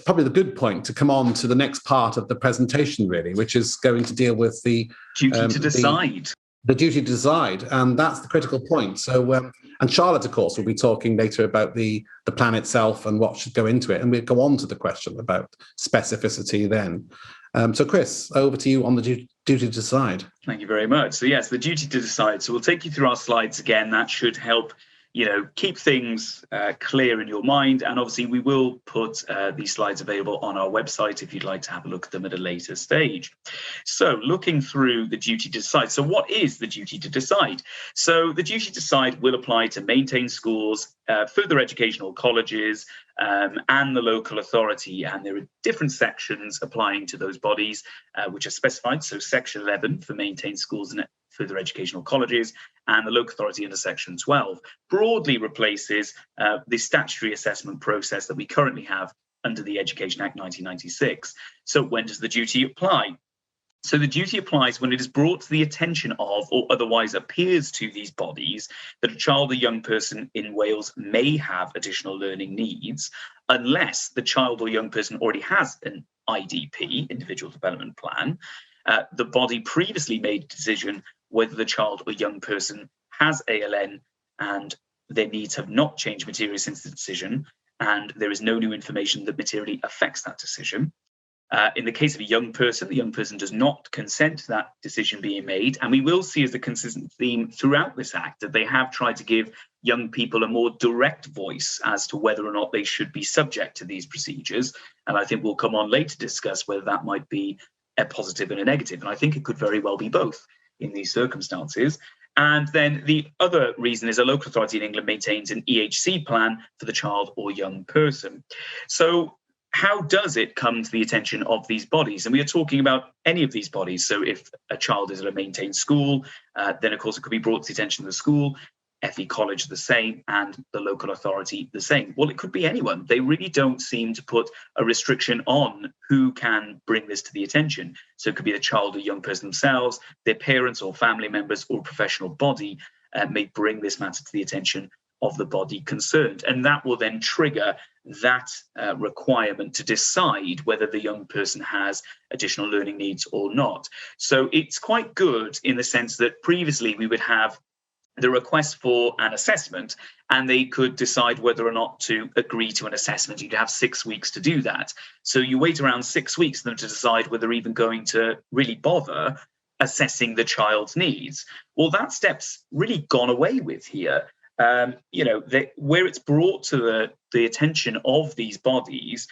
probably the good point to come on to the next part of the presentation, really, which is going to deal with the duty to decide. The duty to decide, and that's the critical point. So, and Charlotte, of course, will be talking later about the plan itself and what should go into it, and we'll go on to the question about specificity then. So, Chris, over to you on the duty to decide. Thank you very much. So, yes, the duty to decide. So, we'll take you through our slides again. That should help keep things clear in your mind. And obviously, we will put these slides available on our website if you'd like to have a look at them at a later stage. So looking through the duty to decide. So what is the duty to decide? So the duty to decide will apply to maintained schools, further educational colleges, and the local authority. And there are different sections applying to those bodies, which are specified. So Section 11 for maintained schools and further educational colleges, and the local authority under Section 12 broadly replaces the statutory assessment process that we currently have under the Education Act 1996. So when does the duty apply? So the duty applies when it is brought to the attention of or otherwise appears to these bodies that a child or young person in Wales may have additional learning needs, unless the child or young person already has an IDP, Individual Development Plan. The body previously made a decision whether the child or young person has ALN and their needs have not changed materially since the decision, and there is no new information that materially affects that decision. In the case of a young person, the young person does not consent to that decision being made. And we will see as a consistent theme throughout this Act that they have tried to give young people a more direct voice as to whether or not they should be subject to these procedures. And I think we'll come on later to discuss whether that might be a positive and a negative. And I think it could very well be both in these circumstances. And then the other reason is a local authority in England maintains an EHC plan for the child or young person. So how does it come to the attention of these bodies? And we are talking about any of these bodies. So if a child is at a maintained school, then of course it could be brought to the attention of the school, FE College the same, and the local authority the same. Well, it could be anyone. They really don't seem to put a restriction on who can bring this to the attention. So it could be the child or young person themselves, their parents or family members or professional body may bring this matter to the attention of the body concerned. And that will then trigger that requirement to decide whether the young person has additional learning needs or not. So it's quite good in the sense that previously we would have the request for an assessment, and they could decide whether or not to agree to an assessment. You'd have 6 weeks to do that. So you wait around 6 weeks for them to decide whether they're even going to really bother assessing the child's needs. Well, that step's really gone away with here. Where it's brought to the attention of these bodies,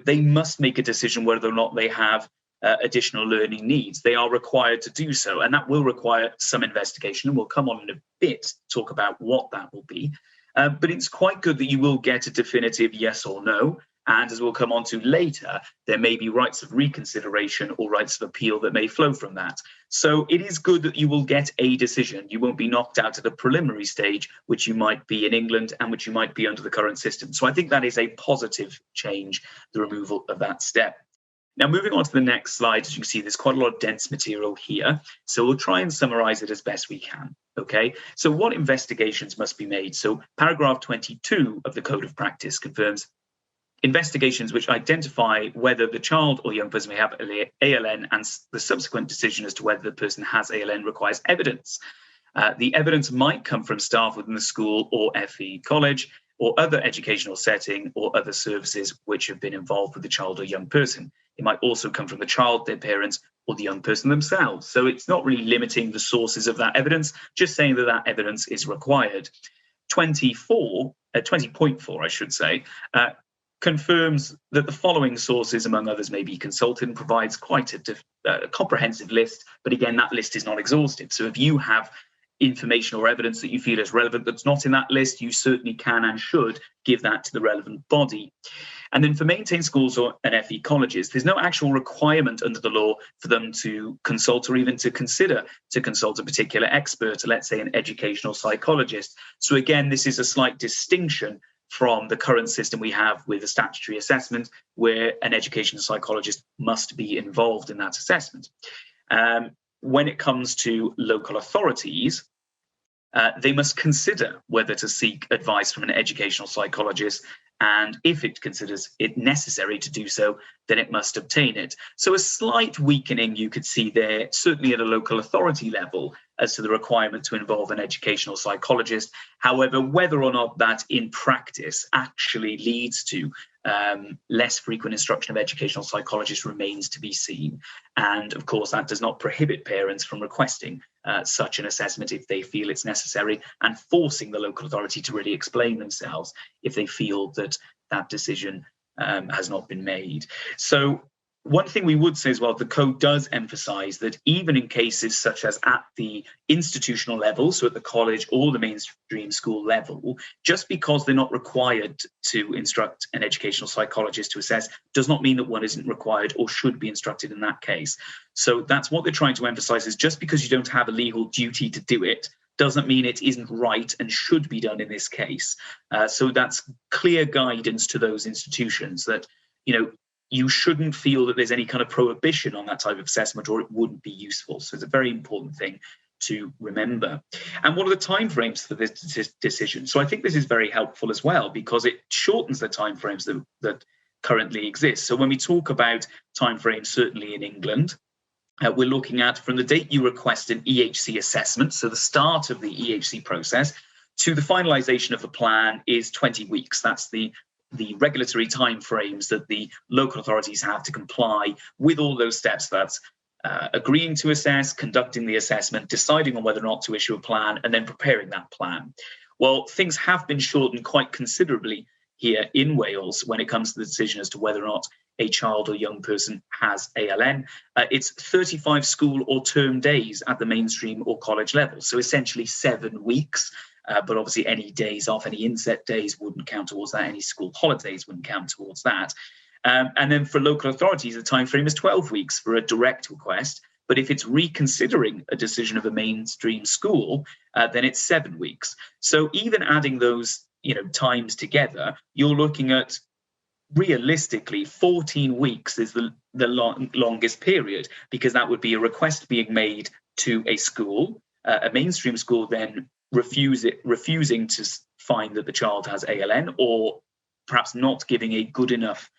they must make a decision whether or not they have additional learning needs. They are required to do so, and that will require some investigation, and we'll come on in a bit to talk about what that will be. But it's quite good that you will get a definitive yes or no, and as we'll come on to later, there may be rights of reconsideration or rights of appeal that may flow from that. So it is good that you will get a decision. You won't be knocked out at the preliminary stage, which you might be in England and which you might be under the current system. So I think that is a positive change, the removal of that step. Now, moving on to the next slide, as you can see, there's quite a lot of dense material here. So we'll try and summarize it as best we can. Okay, so what investigations must be made? So paragraph 22 of the Code of Practice confirms investigations which identify whether the child or young person may have ALN, and the subsequent decision as to whether the person has ALN requires evidence. The evidence might come from staff within the school or FE college or other educational setting or other services which have been involved with the child or young person. It might also come from the child, their parents, or the young person themselves. So it's not really limiting the sources of that evidence, just saying that that evidence is required. 20.4, I should say, confirms that the following sources, among others, may be consulted, and provides quite a comprehensive list. But again, that list is not exhaustive. So if you have information or evidence that you feel is relevant that's not in that list, you certainly can and should give that to the relevant body. And then for maintained schools and FE colleges, there's no actual requirement under the law for them to consult or even to consider to consult a particular expert, let's say an educational psychologist. So again, this is a slight distinction from the current system we have with a statutory assessment, where an educational psychologist must be involved in that assessment. When it comes to local authorities, they must consider whether to seek advice from an educational psychologist, and if it considers it necessary to do so, then it must obtain it. So a slight weakening you could see there, certainly at a local authority level, as to the requirement to involve an educational psychologist. However, whether or not that in practice actually leads to less frequent instruction of educational psychologists remains to be seen. And of course, that does not prohibit parents from requesting such an assessment if they feel it's necessary, and forcing the local authority to really explain themselves if they feel that that decision has not been made. So one thing we would say as well, the code does emphasize that even in cases such as at the institutional level, so at the college or the mainstream school level, just because they're not required to instruct an educational psychologist to assess does not mean that one isn't required or should be instructed in that case. So that's what they're trying to emphasize, is just because you don't have a legal duty to do it doesn't mean it isn't right and should be done in this case. So that's clear guidance to those institutions that, you shouldn't feel that there's any kind of prohibition on that type of assessment, or it wouldn't be useful. So it's a very important thing to remember. And what are the timeframes for this decision? So I think this is very helpful as well, because it shortens the timeframes that currently exist. So when we talk about timeframes, certainly in England, we're looking at from the date you request an EHC assessment, so the start of the EHC process, to the finalisation of the plan is 20 weeks. That's the regulatory timeframes that the local authorities have to comply with all those steps. That's agreeing to assess, conducting the assessment, deciding on whether or not to issue a plan, and then preparing that plan. Well, things have been shortened quite considerably here in Wales when it comes to the decision as to whether or not a child or young person has ALN. It's 35 school or term days at the mainstream or college level, so essentially 7 weeks. But obviously any days off, any inset days wouldn't count towards that, any school holidays wouldn't count towards that. And then for local authorities, the time frame is 12 weeks for a direct request. But if it's reconsidering a decision of a mainstream school, then it's 7 weeks. So even adding those times together, you're looking at realistically 14 weeks is the longest period, because that would be a request being made to a school, a mainstream school then refusing to find that the child has ALN, or perhaps not giving a good enough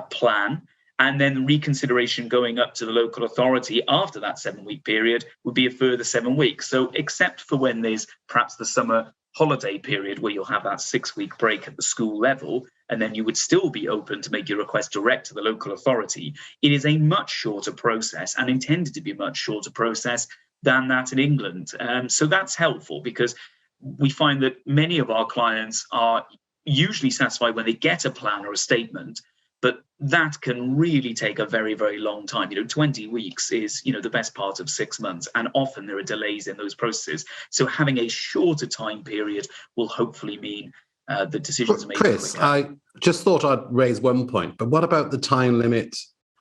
plan, and then reconsideration going up to the local authority after that 7-week period would be a further 7 weeks. So except for when there's perhaps the summer holiday period where you'll have that 6-week break at the school level, and then you would still be open to make your request direct to the local authority, it is a much shorter process, and intended to be a much shorter process than that in England. So that's helpful, because we find that many of our clients are usually satisfied when they get a plan or a statement, but that can really take a very, very long time. 20 weeks is, the best part of 6 months, and often there are delays in those processes. So having a shorter time period will hopefully mean the decisions are made Chris, quicker. I just thought I'd raise one point, but what about the time limit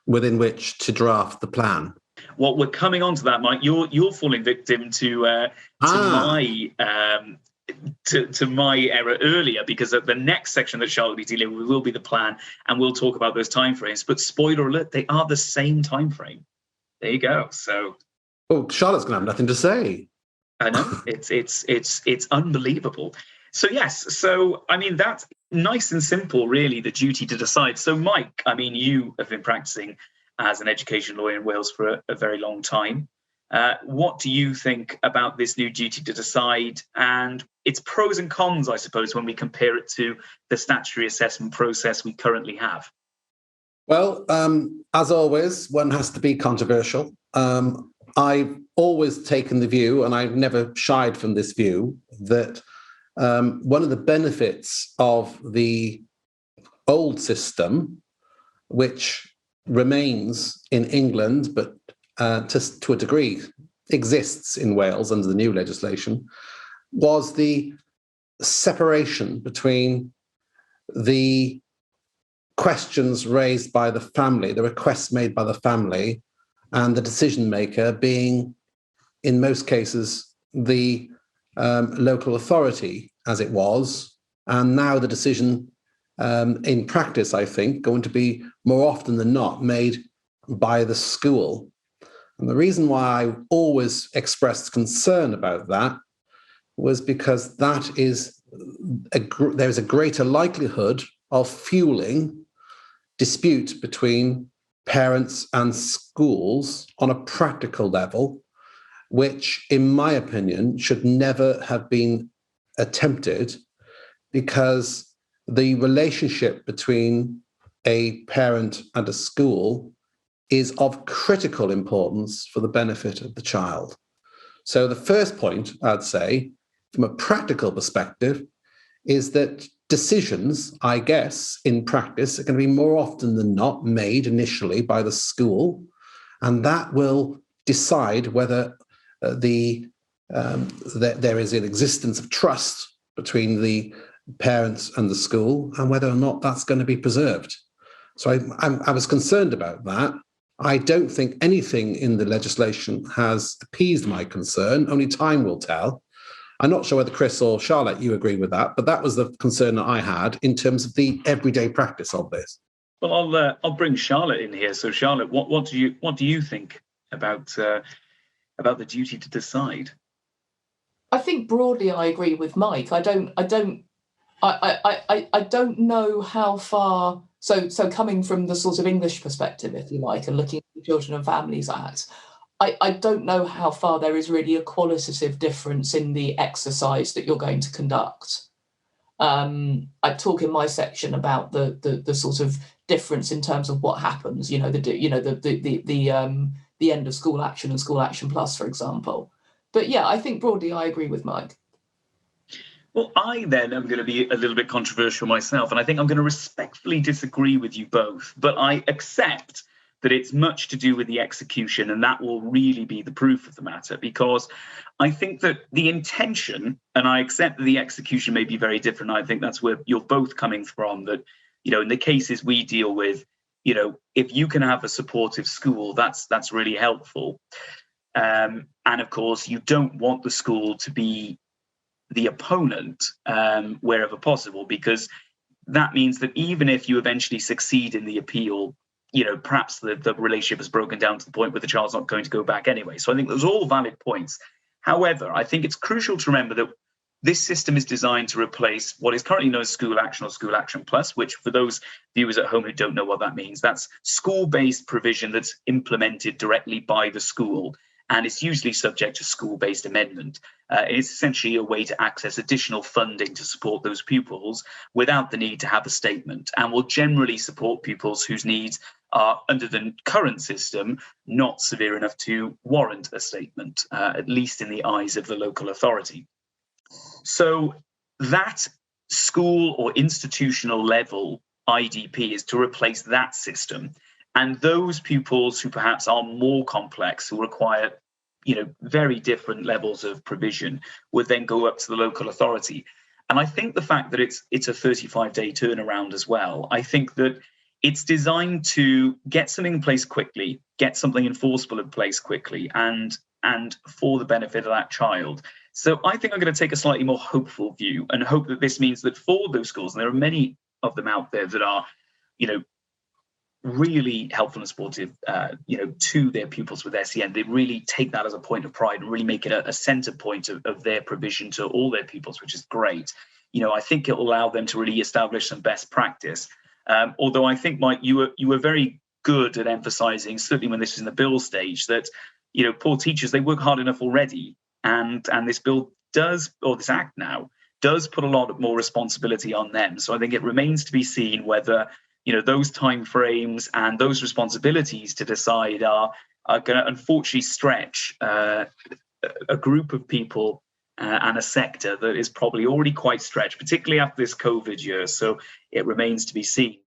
within which to draft the plan? Well, we're coming on to that, Mike. You're falling victim to my error earlier, because the next section that Charlotte will be dealing with will be the plan, and we'll talk about those timeframes. But spoiler alert, they are the same timeframe. There you go. So, Charlotte's going to have nothing to say. I know it's unbelievable. So yes, so I mean that's nice and simple, really. The duty to decide. So Mike, I mean you have been practicing as an education lawyer in Wales for a very long time. What do you think about this new duty to decide, and its pros and cons, I suppose, when we compare it to the statutory assessment process we currently have? Well, as always, one has to be controversial. I've always taken the view, and I've never shied from this view, that one of the benefits of the old system, which remains in England, but to a degree exists in Wales under the new legislation, was the separation between the questions raised by the family, the requests made by the family, and the decision maker being, in most cases, the local authority, as it was. And now the decision, in practice, I think, going to be more often than not made by the school. And the reason why I always expressed concern about that was because that is there's a greater likelihood of fueling dispute between parents and schools on a practical level, which, in my opinion, should never have been attempted, because the relationship between a parent and a school is of critical importance for the benefit of the child. So the first point I'd say, from a practical perspective, is that decisions, I guess, in practice are going to be more often than not made initially by the school, and that will decide whether there is an existence of trust between the parents and the school, and whether or not that's going to be preserved. So I was concerned about that. I don't think anything in the legislation has appeased my concern. Only time will tell. I'm not sure whether Chris or Charlotte, you agree with that, but that was the concern that I had in terms of the everyday practice of this. Well, I'll bring Charlotte in here. So, Charlotte, what do you think about the duty to decide? I think broadly I agree with Mike. I don't know how far. So coming from the sort of English perspective, if you like, and looking at the Children and Families Act, I don't know how far there is really a qualitative difference in the exercise that you're going to conduct. I talk in my section about the sort of difference in terms of what happens. The end of school action and school action plus, for example. But yeah, I think broadly I agree with Mike. Well, I then am going to be a little bit controversial myself, and I think I'm going to respectfully disagree with you both, but I accept that it's much to do with the execution, and that will really be the proof of the matter, because I think that the intention, and I accept that the execution may be very different. I think that's where you're both coming from, that, in the cases we deal with, if you can have a supportive school, that's really helpful. And of course, you don't want the school to be the opponent wherever possible, because that means that even if you eventually succeed in the appeal, perhaps the relationship has broken down to the point where the child's not going to go back anyway. So I think those are all valid points. However, I think it's crucial to remember that this system is designed to replace what is currently known as school action or school action plus, which, for those viewers at home who don't know what that means, that's school-based provision that's implemented directly by the school, and it's usually subject to school-based amendment. It's essentially a way to access additional funding to support those pupils without the need to have a statement, and will generally support pupils whose needs are, under the current system, not severe enough to warrant a statement, at least in the eyes of the local authority. So that school or institutional level IDP is to replace that system. And those pupils who perhaps are more complex, who require, very different levels of provision, would then go up to the local authority. And I think the fact that it's a 35-day turnaround as well, I think that it's designed to get something in place quickly, get something enforceable in place quickly, and for the benefit of that child. So I think I'm going to take a slightly more hopeful view and hope that this means that for those schools, and there are many of them out there that are, really helpful and supportive, to their pupils with SEN. They really take that as a point of pride and really make it a centre point of their provision to all their pupils, which is great. I think it will allow them to really establish some best practice. Although I think, Mike, you were very good at emphasising, certainly when this is in the bill stage, that poor teachers, they work hard enough already, and this bill does, or this act now does, put a lot more responsibility on them. So I think it remains to be seen whether those timeframes and those responsibilities to decide are going to unfortunately stretch a group of people and a sector that is probably already quite stretched, particularly after this COVID year. So it remains to be seen.